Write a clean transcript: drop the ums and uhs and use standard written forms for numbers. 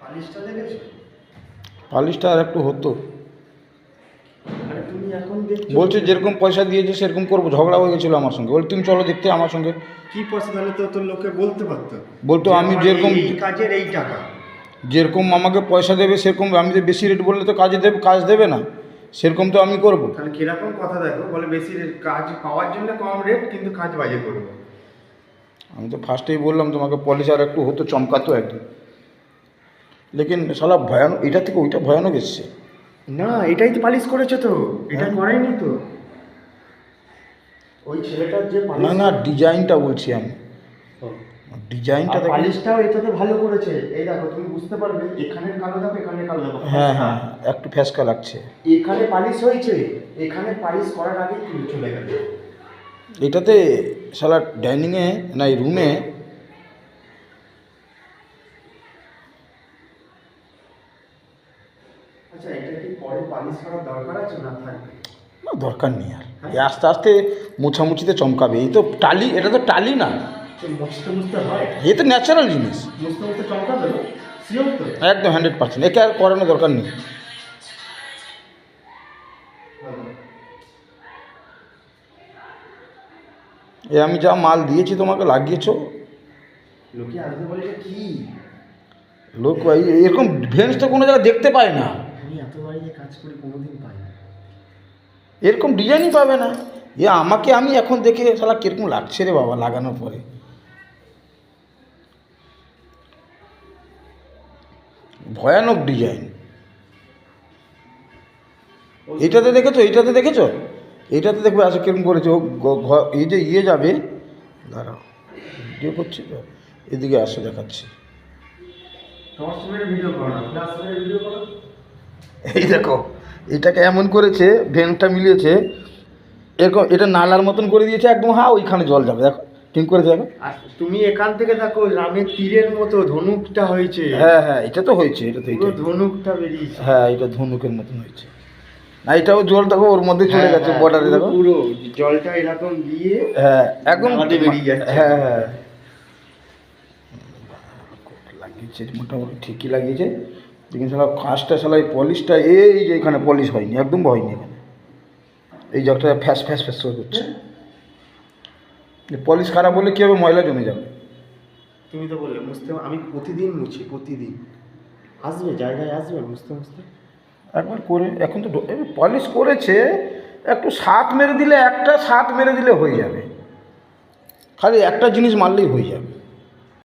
পালিশটা দেখেছো? পালিশটা আর একটু হতো। আরে তুমি এখন দেখছো বলছে যেরকম পয়সা দিয়েছে সেরকম করবো, ঝগড়া হয়ে গেছিলো আমার সঙ্গে। বলে তুমি চলো দেখতে আমার সঙ্গে। কি পয়সা, তাহলে তো তোর লোককে বলতে পারতো বলতো যে আমি আমার যেরকম এই কাজের এই টাকা। যেরকম আমাকে পয়সা দেবে সেরকম, আমি তো বেশি রেট বললে তো কাজ দেবে না, সেরকম তো আমি করব। তাহলে কিরকম কথা দেখো, বলে বেশি কাজ পাওয়ার জন্য কম রেট, কিন্তু কাজ বাজে করবো। আমি তো ফার্স্টেই বললাম তোমাকে পলিশ আর একটু হতো, চমকাতো একদম। লেকিন শালা ভয়ানক, এটা থেকে ওইটা ভয়ানক এসছে। না, এটাই তো পালিশ করেছে তো, এটা হ্যাঁ। করেনি তো। ওই ছেলেটার যে না না, ডিজাইনটা বলছি আমি, ডিজাইনটা দেখো। পালিশটাও এটাতে ভালো করেছে। এই দেখো, তুমি বুঝতে পারবে, এখানের কালো দেখো, এখানের কালো দেখো। হ্যাঁ হ্যাঁ, একটু ফ্যাসকা লাগছে। এখানে পালিশ হয়েছে, এখানে পালিশ করার আগেই তুলে চলে গেল। এটাতে শালা ডাইনিংয়ে না এই রুমে আচ্ছা, এটা কি পরে পালিশ করার দরকার আছে না থাকবে? না, দরকার নেই আর। এই আস্তে আস্তে মোছামুছিতে চমকাবে। এই তো টালি, এটা তো টালি না, মুছতে মুছতে হয়, এ তো ন্যাচারাল জিনিস। মুছতে মুছতে চমকাবে তো, শিওর তো? একদম 100%। একে আর করানোর দরকার নেই। এ আমি যা মাল দিয়েছি তোমাকে, লাগিয়েছো। লোকে আসবে বলে এটা কি? লোক এরকম ভেন্স তো কোনো জায়গায় দেখতে পায় না, আমি এত বাড়িতে কাজ করি, কোনোদিন পাই না। এরকম ডিজাইনই পাবে না। এ আমাকে, আমি এখন দেখে শালা কিরকম লাগছে রে বাবা লাগানোর পরে। ভয়ানক ডিজাইন। এইটাতে দেখেছো, এইটাতে দেখেছো, এইটাতে দেখবে আসে কিরকম করেছে ও। এই যে ইয়ে যাবে, দাঁড়াও ভিডিও করছি তো, এদিকে আসে দেখাচ্ছি। টর্চ মেরে ভিডিও করো না, ফ্ল্যাশ মেরে ভিডিও করো। এই দেখো, এটাকে এমন করেছে, ভেন্টটা মিলিয়েছে এরকম, এটা নালার মতন করে দিয়েছে একদম। হ্যাঁ, ওইখানে জল যাবে, দেখো ঠিক করেছে দেখো। আর তুমি এখান থেকে দেখো, রামের তীরের মতো ধনুকটা হয়েছে। হ্যাঁ হ্যাঁ, এটা তো হয়েছে, এটা তো পুরো এইটা। ধনুকটা বেরিয়েছে। হ্যাঁ, এটা ধনুকের মতন হয়েছে। না, এটাও জল দেখো ওর মধ্যে চলে গেছে, হ্যাঁ, বর্ডারে দেখো। পুরো জলটা এরকম দিয়ে হ্যাঁ একদম নালাতে বেরিয়ে যাচ্ছে। হ্যাঁ হ্যাঁ, লাগিয়েছে মোটামুটি ঠিকই লাগিয়েছে। কিন্তু শালা কাজটা, শালা এই পলিশটা, এই যে এখানে পলিশ হয়নি, একদম হয়নি এখানে। এই যে একটা ফ্যাস ফ্যাস ফ্যাস করে করছে। পলিশ খারাপ হলে কী হবে, ময়লা জমে যাবে। তুমি তো বললে মুছতে, আমি প্রতিদিন মুছি, প্রতিদিন আসবে, জায়গায় আসবে মুছতে মুছতে। একবার করে এখন তো পলিশ করেছে, একটু সাত মেরে দিলে, একটা সাত মেরে দিলে হয়ে যাবে। খালি একটা জিনিস মারলেই হয়ে যাবে।